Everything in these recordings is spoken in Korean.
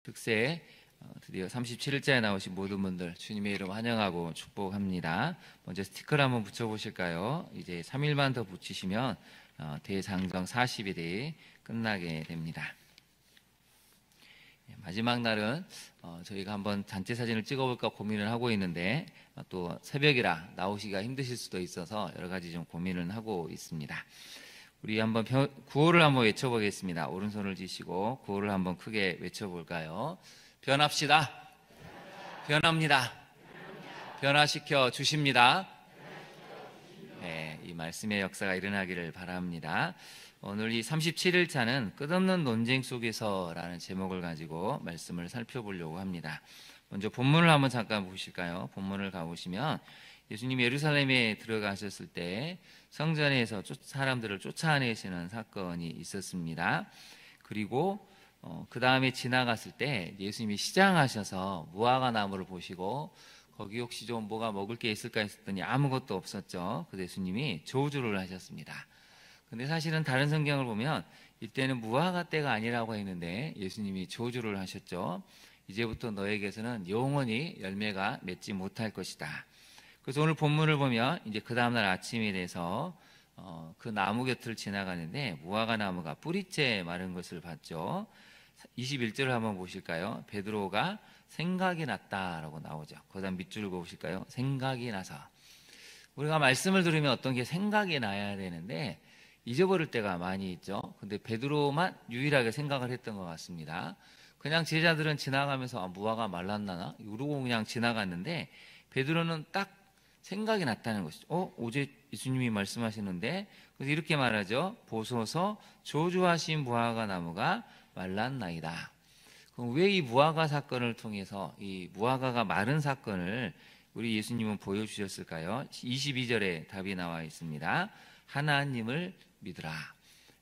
특세 드디어 37일째에 나오신 모든 분들 주님의 이름 환영하고 축복합니다. 먼저 스티커를 한번 붙여보실까요? 이제 3일만 더 붙이시면 대장정 40일이 끝나게 됩니다. 마지막 날은 저희가 한번 단체 사진을 찍어볼까 고민을 하고 있는데 또 새벽이라 나오시기가 힘드실 수도 있어서 여러 가지 좀 고민을 하고 있습니다. 우리 한번 구호를 한번 외쳐보겠습니다. 오른손을 쥐시고 구호를 한번 크게 외쳐볼까요? 변합시다. 변합니다. 변화시켜 주십니다. 네, 이 말씀의 역사가 일어나기를 바랍니다. 오늘 이 37일 차는 끝없는 논쟁 속에서라는 제목을 가지고 말씀을 살펴보려고 합니다. 먼저 본문을 한번 잠깐 보실까요? 본문을 가보시면 예수님이 예루살렘에 들어가셨을 때 성전에서 사람들을 쫓아내시는 사건이 있었습니다. 그리고 그 다음에 지나갔을 때 예수님이 시장하셔서 무화과 나무를 보시고 거기 혹시 좀 뭐가 먹을 게 있을까 했더니 아무것도 없었죠. 그래서 예수님이 저주를 하셨습니다. 근데 사실은 다른 성경을 보면 이때는 무화과 때가 아니라고 했는데 예수님이 저주를 하셨죠. 이제부터 너에게서는 영원히 열매가 맺지 못할 것이다. 그래서 오늘 본문을 보면 이제 그 다음날 아침이 돼서 그 나무 곁을 지나가는데 무화과 나무가 뿌리째 마른 것을 봤죠. 21절을 한번 보실까요? 베드로가 생각이 났다라고 나오죠. 그 다음 밑줄을 보실까요? 생각이 나서. 우리가 말씀을 들으면 어떤 게 생각이 나야 되는데 잊어버릴 때가 많이 있죠. 근데 베드로만 유일하게 생각을 했던 것 같습니다. 그냥 제자들은 지나가면서 무화과 말랐나나? 이러고 그냥 지나갔는데 베드로는 딱 생각이 났다는 것이죠. 어제 예수님이 말씀하시는데 그래서 이렇게 말하죠. 보소서 저주하신 무화과 나무가 말랐나이다. 그럼 왜 이 무화과 사건을 통해서 이 무화과가 마른 사건을 우리 예수님은 보여주셨을까요? 22절에 답이 나와 있습니다. 하나님을 믿으라.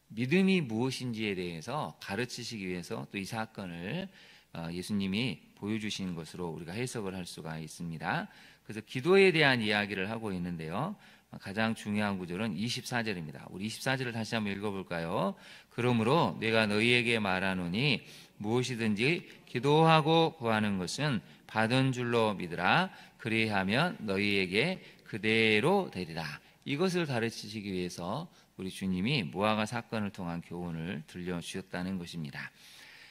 믿음이 무엇인지에 대해서 가르치시기 위해서 또 이 사건을 예수님이 보여주신 것으로 우리가 해석을 할 수가 있습니다. 그래서 기도에 대한 이야기를 하고 있는데요. 가장 중요한 구절은 24절입니다. 우리 24절을 다시 한번 읽어볼까요? 그러므로 내가 너희에게 말하노니 무엇이든지 기도하고 구하는 것은 받은 줄로 믿으라. 그리하면 너희에게 그대로 되리라. 이것을 가르치시기 위해서 우리 주님이 무화과 사건을 통한 교훈을 들려주셨다는 것입니다.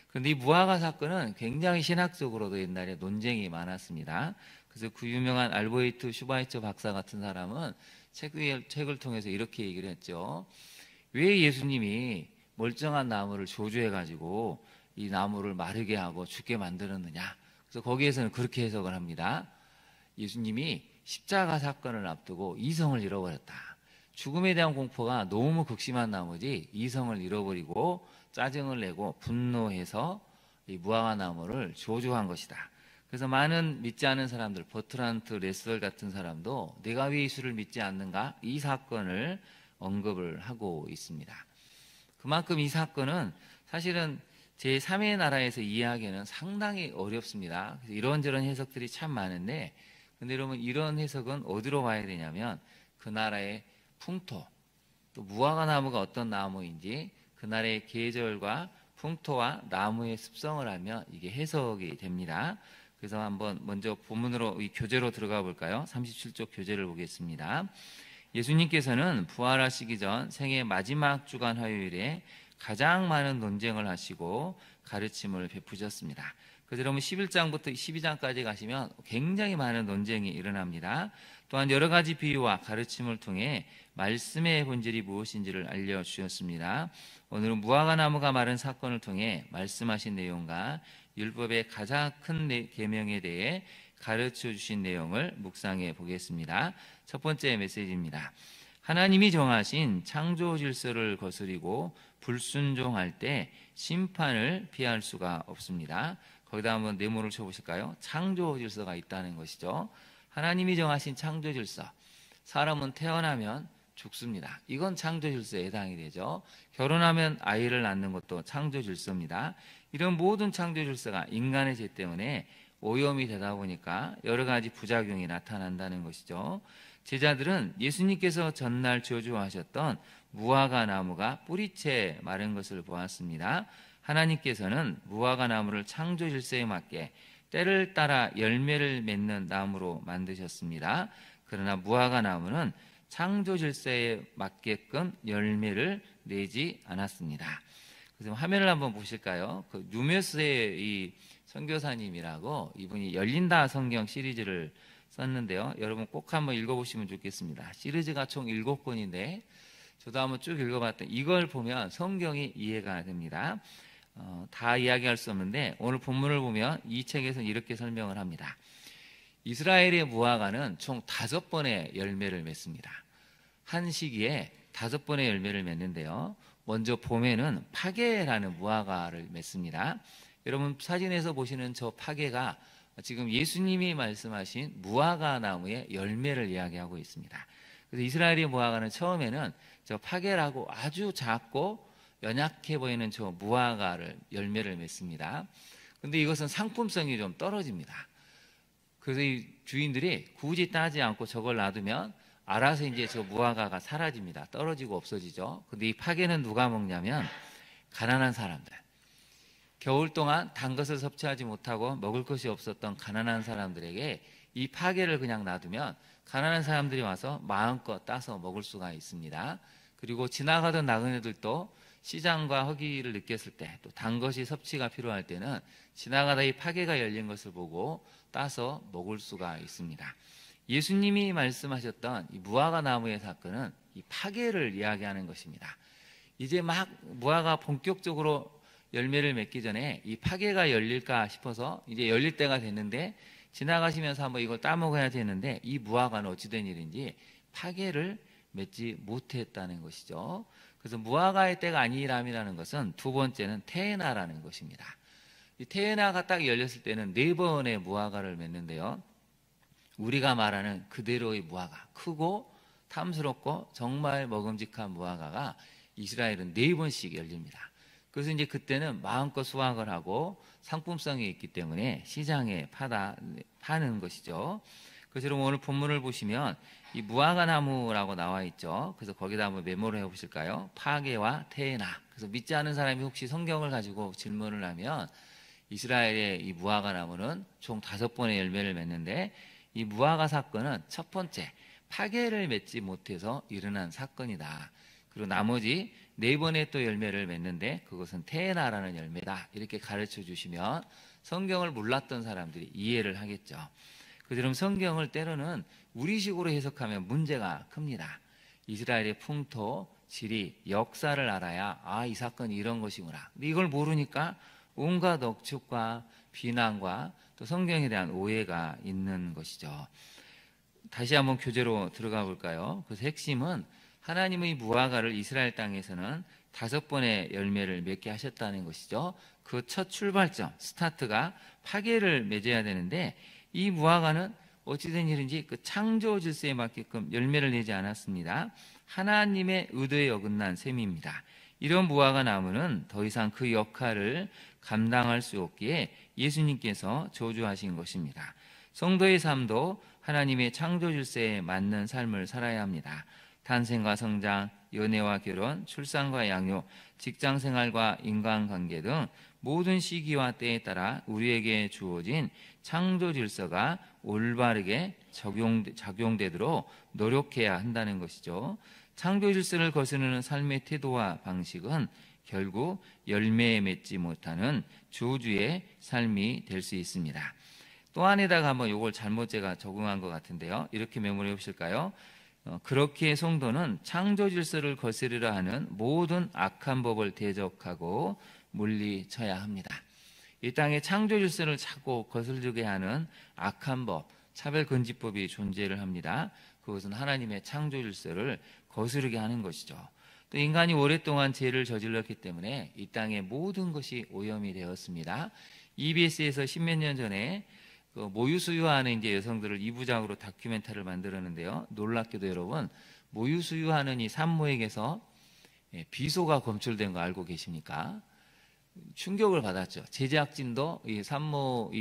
그런데 이 무화과 사건은 굉장히 신학적으로도 옛날에 논쟁이 많았습니다. 그래서 그 유명한 알보이트 슈바이처 박사 같은 사람은 책을 통해서 이렇게 얘기를 했죠. 왜 예수님이 멀쩡한 나무를 저주해가지고 이 나무를 마르게 하고 죽게 만들었느냐. 그래서 거기에서는 그렇게 해석을 합니다. 예수님이 십자가 사건을 앞두고 이성을 잃어버렸다. 죽음에 대한 공포가 너무 극심한 나머지 이성을 잃어버리고 짜증을 내고 분노해서 이 무화과 나무를 저주한 것이다. 그래서 많은 믿지 않은 사람들, 버트란트 레슬 같은 사람도 내가 왜 예수를 믿지 않는가? 이 사건을 언급을 하고 있습니다. 그만큼 이 사건은 사실은 제3의 나라에서 이해하기에는 상당히 어렵습니다. 그래서 이런저런 해석들이 참 많은데 근데 여러분 이런 해석은 어디로 봐야 되냐면 그 나라의 풍토, 또 무화과 나무가 어떤 나무인지 그 나라의 계절과 풍토와 나무의 습성을 알면 이게 해석이 됩니다. 그래서 한번 먼저 본문으로 이 교재로 들어가 볼까요? 37쪽 교재를 보겠습니다. 예수님께서는 부활하시기 전 생애 마지막 주간 화요일에 가장 많은 논쟁을 하시고 가르침을 베푸셨습니다. 그래서 여러분 11장부터 12장까지 가시면 굉장히 많은 논쟁이 일어납니다. 또한 여러 가지 비유와 가르침을 통해 말씀의 본질이 무엇인지를 알려주셨습니다. 오늘은 무화과 나무가 마른 사건을 통해 말씀하신 내용과 율법의 가장 큰 계명에 대해 가르쳐 주신 내용을 묵상해 보겠습니다. 첫 번째 메시지입니다. 하나님이 정하신 창조 질서를 거스리고 불순종할 때 심판을 피할 수가 없습니다. 거기다 한번 네모를 쳐보실까요? 창조 질서가 있다는 것이죠. 하나님이 정하신 창조 질서. 사람은 태어나면 죽습니다. 이건 창조 질서에 해당이 되죠. 결혼하면 아이를 낳는 것도 창조 질서입니다. 이런 모든 창조 질서가 인간의 죄 때문에 오염이 되다 보니까 여러 가지 부작용이 나타난다는 것이죠. 제자들은 예수님께서 전날 저주하셨던 무화과 나무가 뿌리채 마른 것을 보았습니다. 하나님께서는 무화과 나무를 창조 질서에 맞게 때를 따라 열매를 맺는 나무로 만드셨습니다. 그러나 무화과 나무는 창조 질서에 맞게끔 열매를 내지 않았습니다. 그래서 화면을 한번 보실까요? 그 누메스의 이 선교사님이라고 이분이 열린다 성경 시리즈를 썼는데요. 여러분 꼭 한번 읽어보시면 좋겠습니다. 시리즈가 총 7권인데 저도 한번 쭉 읽어봤더니 이걸 보면 성경이 이해가 됩니다. 다 이야기할 수 없는데 오늘 본문을 보면 이 책에서는 이렇게 설명을 합니다. 이스라엘의 무화과는 총 5번의 열매를 맺습니다. 한 시기에 5번의 열매를 맺는데요. 먼저 봄에는 파게라는 무화과를 맺습니다. 여러분 사진에서 보시는 저 파게가 지금 예수님이 말씀하신 무화과 나무의 열매를 이야기하고 있습니다. 그래서 이스라엘의 무화과는 처음에는 저 파게라고 아주 작고 연약해 보이는 저 무화과를 열매를 맺습니다. 근데 이것은 상품성이 좀 떨어집니다. 그래서 이 주인들이 굳이 따지 않고 저걸 놔두면 알아서 이제 저 무화과가 사라집니다. 떨어지고 없어지죠. 근데 이 파게는 누가 먹냐면 가난한 사람들. 겨울 동안 단 것을 섭취하지 못하고 먹을 것이 없었던 가난한 사람들에게 이 파게를 그냥 놔두면 가난한 사람들이 와서 마음껏 따서 먹을 수가 있습니다. 그리고 지나가던 나그네들도 시장과 허기를 느꼈을 때 또 단 것이 섭취가 필요할 때는 지나가다 이 파게가 열린 것을 보고 따서 먹을 수가 있습니다. 예수님이 말씀하셨던 이 무화과 나무의 사건은 이 파게를 이야기하는 것입니다. 이제 막 무화과 본격적으로 열매를 맺기 전에 이 파게가 열릴까 싶어서 이제 열릴 때가 됐는데 지나가시면서 한번 이걸 따먹어야 되는데 이 무화과는 어찌된 일인지 파게를 맺지 못했다는 것이죠. 그래서 무화과의 때가 아니람이라는 것은 두 번째는 테에나라는 것입니다. 이 테에나가 딱 열렸을 때는 4번의 무화과를 맺는데요. 우리가 말하는 그대로의 무화과, 크고 탐스럽고 정말 먹음직한 무화과가 이스라엘은 4번씩 열립니다. 그래서 이제 그때는 마음껏 수확을 하고 상품성이 있기 때문에 시장에 파는 것이죠. 그래서 여러분 오늘 본문을 보시면 이 무화과 나무라고 나와 있죠. 그래서 거기다 한번 메모를 해보실까요? 파게와 테에나. 그래서 믿지 않은 사람이 혹시 성경을 가지고 질문을 하면 이스라엘의 이 무화과 나무는 총 5번의 열매를 맺는데 이 무화과 사건은 첫 번째 파게를 맺지 못해서 일어난 사건이다. 그리고 나머지 4번의 또 열매를 맺는데 그것은 테에나라는 열매다. 이렇게 가르쳐 주시면 성경을 몰랐던 사람들이 이해를 하겠죠. 그처럼 성경을 때로는 우리식으로 해석하면 문제가 큽니다. 이스라엘의 풍토, 지리, 역사를 알아야 이 사건이 이런 것이구나. 근데 이걸 모르니까 온갖 억측과 비난과 또 성경에 대한 오해가 있는 것이죠. 다시 한번 교재로 들어가 볼까요? 그래서 핵심은 하나님의 무화과를 이스라엘 땅에서는 5번의 열매를 맺게 하셨다는 것이죠. 그 첫 출발점, 스타트가 파게를 맺어야 되는데 이 무화과는 어찌된 일인지 그 창조 질서에 맞게끔 열매를 내지 않았습니다. 하나님의 의도에 어긋난 셈입니다. 이런 무화과 나무는 더 이상 그 역할을 감당할 수 없기에 예수님께서 저주하신 것입니다. 성도의 삶도 하나님의 창조 질서에 맞는 삶을 살아야 합니다. 탄생과 성장, 연애와 결혼, 출산과 양육, 직장생활과 인간관계 등 모든 시기와 때에 따라 우리에게 주어진 창조 질서가 올바르게 적용되도록 노력해야 한다는 것이죠. 창조 질서를 거스르는 삶의 태도와 방식은 결국 열매에 맺지 못하는 저주의 삶이 될 수 있습니다. 또 안에다가 한번 이걸 잘못 제가 적응한 것 같은데요. 이렇게 메모해 보실까요? 그렇게 성도는 창조 질서를 거스르려 하는 모든 악한 법을 대적하고 물리쳐야 합니다. 이 땅에 창조 질서를 자꾸 거스르게 하는 악한 법, 차별금지법이 존재를 합니다. 그것은 하나님의 창조 질서를 거스르게 하는 것이죠. 또 인간이 오랫동안 죄를 저질렀기 때문에 이 땅의 모든 것이 오염이 되었습니다. EBS에서 10몇 년 전에 그 모유수유하는 이제 여성들을 2부작으로 다큐멘터리를 만들었는데요. 놀랍게도 여러분, 모유수유하는 이 산모에게서 비소가 검출된 거 알고 계십니까? 충격을 받았죠. 제작진도 이 산모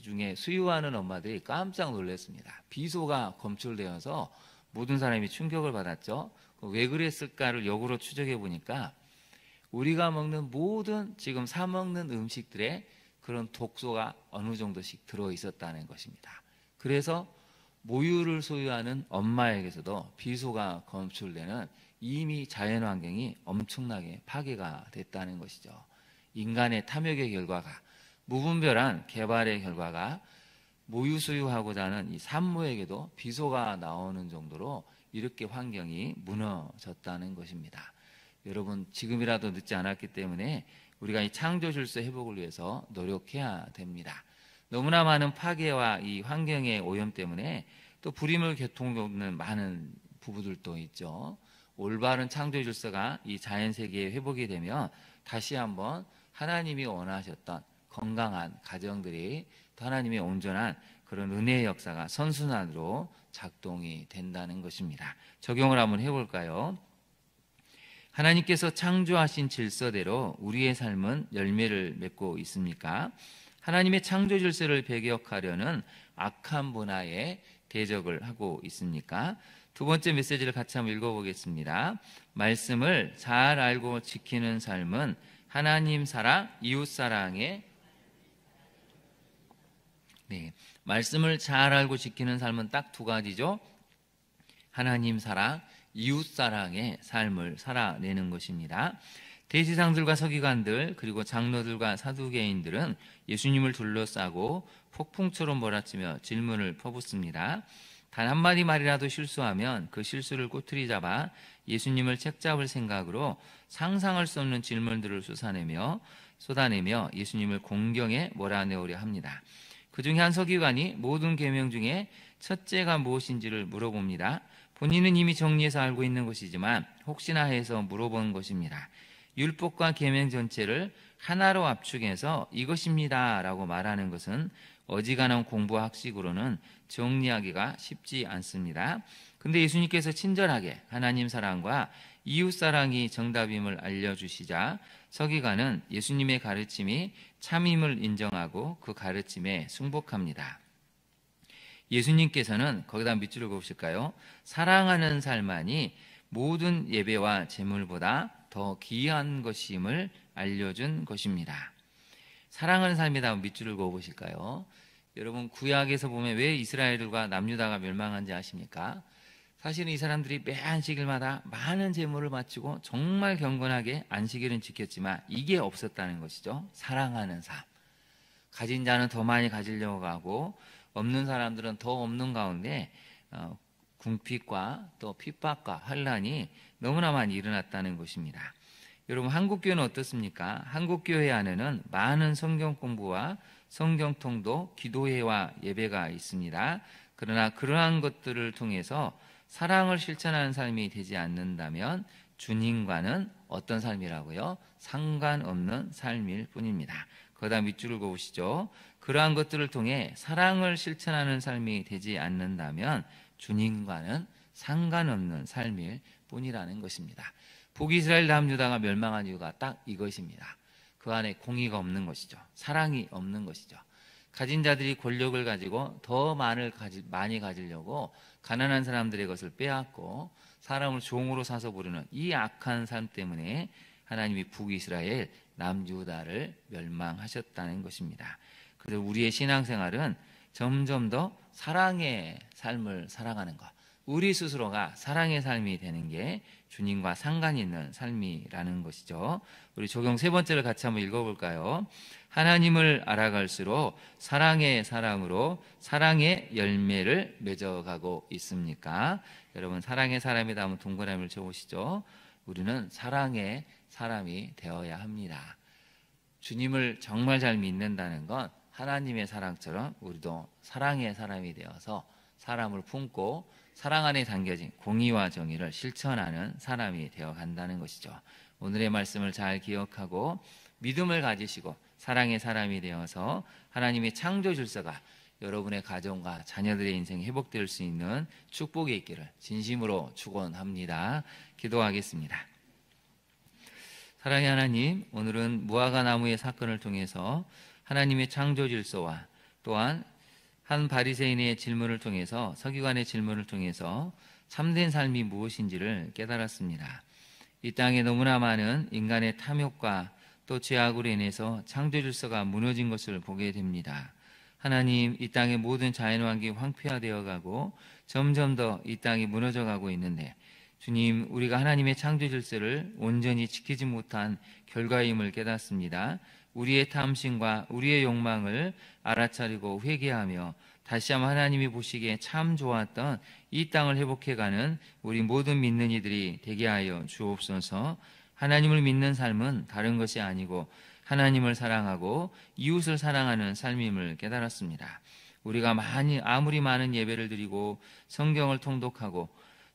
중에 수유하는 엄마들이 깜짝 놀랐습니다. 비소가 검출되어서 모든 사람이 충격을 받았죠. 왜 그랬을까를 역으로 추적해 보니까 우리가 먹는 모든 지금 사 먹는 음식들에 그런 독소가 어느 정도씩 들어 있었다는 것입니다. 그래서 모유를 소유하는 엄마에게서도 비소가 검출되는 이미 자연환경이 엄청나게 파괴가 됐다는 것이죠. 인간의 탐욕의 결과가, 무분별한 개발의 결과가 모유 소유하고자 하는 이 산모에게도 비소가 나오는 정도로 이렇게 환경이 무너졌다는 것입니다. 여러분, 지금이라도 늦지 않았기 때문에 우리가 이 창조 질서 회복을 위해서 노력해야 됩니다. 너무나 많은 파괴와 이 환경의 오염 때문에 또 불임을 겪는 많은 부부들도 있죠. 올바른 창조 질서가 이 자연 세계에 회복이 되면 다시 한번 하나님이 원하셨던 건강한 가정들이 또 하나님의 온전한 그런 은혜의 역사가 선순환으로 작동이 된다는 것입니다. 적용을 한번 해볼까요? 하나님께서 창조하신 질서대로 우리의 삶은 열매를 맺고 있습니까? 하나님의 창조 질서를 배격하려는 악한 문화에 대적을 하고 있습니까? 두 번째 메시지를 같이 한번 읽어보겠습니다. 말씀을 잘 알고 지키는 삶은 하나님 사랑, 이웃 사랑의 말씀을 잘 알고 지키는 삶은 딱 두 가지죠. 하나님 사랑, 이웃 사랑의 삶을 살아내는 것입니다. 대지상들과 서기관들 그리고 장로들과 사두개인들은 예수님을 둘러싸고 폭풍처럼 몰아치며 질문을 퍼붓습니다. 단 한마디 말이라도 실수하면 그 실수를 꼬투리 잡아 예수님을 책잡을 생각으로 상상할 수 없는 질문들을 쏟아내며 예수님을 공경에 몰아내오려 합니다. 그 중에 한 서기관이 모든 계명 중에 첫째가 무엇인지를 물어봅니다. 본인은 이미 정리해서 알고 있는 것이지만 혹시나 해서 물어본 것입니다. 율법과 계명 전체를 하나로 압축해서 이것입니다 라고 말하는 것은 어지간한 공부와 학식으로는 정리하기가 쉽지 않습니다. 근데 예수님께서 친절하게 하나님 사랑과 이웃 사랑이 정답임을 알려주시자 서기관은 예수님의 가르침이 참임을 인정하고 그 가르침에 순복합니다. 예수님께서는 거기다 밑줄을 그으실까요? 사랑하는 삶만이 모든 예배와 제물보다 더 귀한 것임을 알려준 것입니다. 사랑하는 삶이다 밑줄을 그어보실까요? 여러분, 구약에서 보면 왜 이스라엘과 남유다가 멸망한지 아십니까? 사실은 이 사람들이 매 안식일마다 많은 제물을 바치고 정말 경건하게 안식일은 지켰지만 이게 없었다는 것이죠. 사랑하는 삶. 가진 자는 더 많이 가지려고 하고 없는 사람들은 더 없는 가운데 궁핍과 또 핍박과 환난이 너무나 많이 일어났다는 것입니다. 여러분, 한국교회는 어떻습니까? 한국교회 안에는 많은 성경 공부와 성경 통도, 기도회와 예배가 있습니다. 그러나 그러한 것들을 통해서 사랑을 실천하는 삶이 되지 않는다면 주님과는 어떤 삶이라고요? 상관없는 삶일 뿐입니다. 거기다 밑줄을 그으시죠. 그러한 것들을 통해 사랑을 실천하는 삶이 되지 않는다면 주님과는 상관없는 삶일 뿐이라는 것입니다. 북이스라엘 남유다가 멸망한 이유가 딱 이것입니다. 그 안에 공의가 없는 것이죠. 사랑이 없는 것이죠. 가진 자들이 권력을 가지고 더 많이 가지려고 가난한 사람들의 것을 빼앗고 사람을 종으로 사서 부르는 이 악한 삶 때문에 하나님이 북이스라엘 남유다를 멸망하셨다는 것입니다. 그래서 우리의 신앙생활은 점점 더 사랑의 삶을 살아가는 것, 우리 스스로가 사랑의 삶이 되는 게 주님과 상관이 있는 삶이라는 것이죠. 우리 적용 세 번째를 같이 한번 읽어볼까요? 하나님을 알아갈수록 사랑의 사랑으로 사랑의 열매를 맺어가고 있습니까? 여러분, 사랑의 사람이다 하면 동그라미를 쳐보시죠. 우리는 사랑의 사람이 되어야 합니다. 주님을 정말 잘 믿는다는 건 하나님의 사랑처럼 우리도 사랑의 사람이 되어서 사람을 품고 사랑 안에 담겨진 공의와 정의를 실천하는 사람이 되어 간다는 것이죠. 오늘의 말씀을 잘 기억하고 믿음을 가지시고 사랑의 사람이 되어서 하나님의 창조 질서가 여러분의 가정과 자녀들의 인생이 회복될 수 있는 축복이 있기를 진심으로 축원합니다. 기도하겠습니다. 사랑의 하나님, 오늘은 무화과 나무의 사건을 통해서 하나님의 창조 질서와 또한 한 바리새인의 질문을 통해서 서기관의 질문을 통해서 참된 삶이 무엇인지를 깨달았습니다. 이 땅에 너무나 많은 인간의 탐욕과 또 죄악으로 인해서 창조 질서가 무너진 것을 보게 됩니다. 하나님, 이 땅의 모든 자연환경이 황폐화되어 가고 점점 더 이 땅이 무너져 가고 있는데, 주님, 우리가 하나님의 창조 질서를 온전히 지키지 못한 결과임을 깨닫습니다. 우리의 탐심과 우리의 욕망을 알아차리고 회개하며 다시 한번 하나님이 보시기에 참 좋았던 이 땅을 회복해가는 우리 모든 믿는 이들이 되게 하여 주옵소서. 하나님을 믿는 삶은 다른 것이 아니고 하나님을 사랑하고 이웃을 사랑하는 삶임을 깨달았습니다. 우리가 아무리 많은 예배를 드리고 성경을 통독하고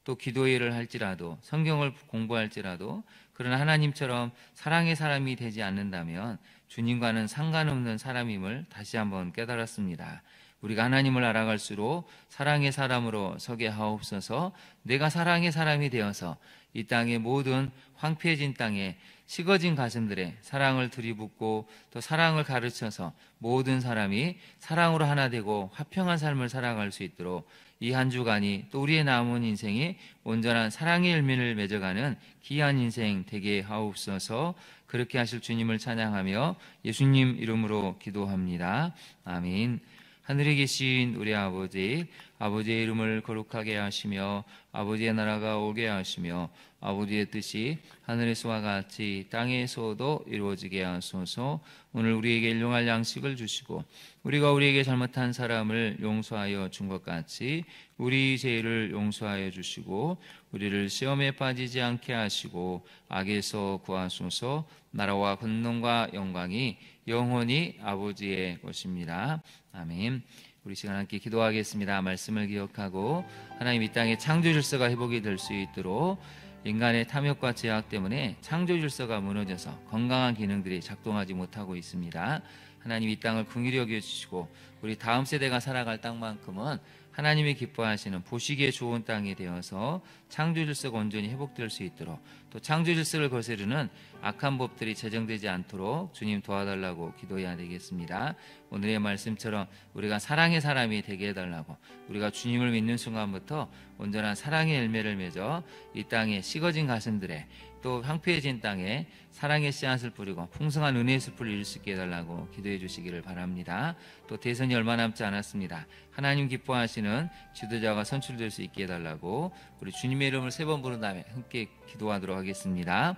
또 기도회를 할지라도 성경을 공부할지라도 그러나 하나님처럼 사랑의 사람이 되지 않는다면 주님과는 상관없는 사람임을 다시 한번 깨달았습니다. 우리가 하나님을 알아갈수록 사랑의 사람으로 서게 하옵소서. 내가 사랑의 사람이 되어서 이 땅의 모든 황폐해진 땅에 식어진 가슴들에 사랑을 들이붓고 또 사랑을 가르쳐서 모든 사람이 사랑으로 하나 되고 화평한 삶을 살아갈 수 있도록 이 한 주간이 또 우리의 남은 인생이 온전한 사랑의 열매를 맺어가는 귀한 인생 되게 하옵소서. 그렇게 하실 주님을 찬양하며 예수님 이름으로 기도합니다. 아멘. 하늘에 계신 우리 아버지, 아버지의 이름을 거룩하게 하시며 아버지의 나라가 오게 하시며 아버지의 뜻이 하늘에서와 같이 땅에서도 이루어지게 하소서. 오늘 우리에게 일용할 양식을 주시고 우리가 우리에게 잘못한 사람을 용서하여 준 것 같이 우리 죄를 용서하여 주시고 우리를 시험에 빠지지 않게 하시고 악에서 구하소서. 나라와 권능과 영광이 영원히 아버지의 것입니다. 아멘. 우리 시간 함께 기도하겠습니다. 말씀을 기억하고 하나님 이 땅의 창조 질서가 회복이 될 수 있도록 인간의 탐욕과 제약 때문에 창조 질서가 무너져서 건강한 기능들이 작동하지 못하고 있습니다. 하나님 이 땅을 긍휼히 여겨주시고 우리 다음 세대가 살아갈 땅만큼은 하나님이 기뻐하시는 보시기에 좋은 땅이 되어서 창조 질서가 온전히 회복될 수 있도록 또 창조 질서를 거스르는 악한 법들이 제정되지 않도록 주님 도와달라고 기도해야 되겠습니다. 오늘의 말씀처럼 우리가 사랑의 사람이 되게 해달라고 우리가 주님을 믿는 순간부터 온전한 사랑의 열매를 맺어 이 땅에 식어진 가슴들에 또 황폐해진 땅에 사랑의 씨앗을 뿌리고 풍성한 은혜의 숲을 이룰 수 있게 해달라고 기도해 주시기를 바랍니다. 또 대선이 얼마 남지 않았습니다. 하나님 기뻐하시는 지도자가 선출될 수 있게 해달라고 우리 주님의 이름을 3번 부른 다음에 함께 기도하도록 하겠습니다.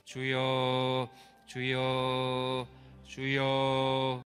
주여 주여 주여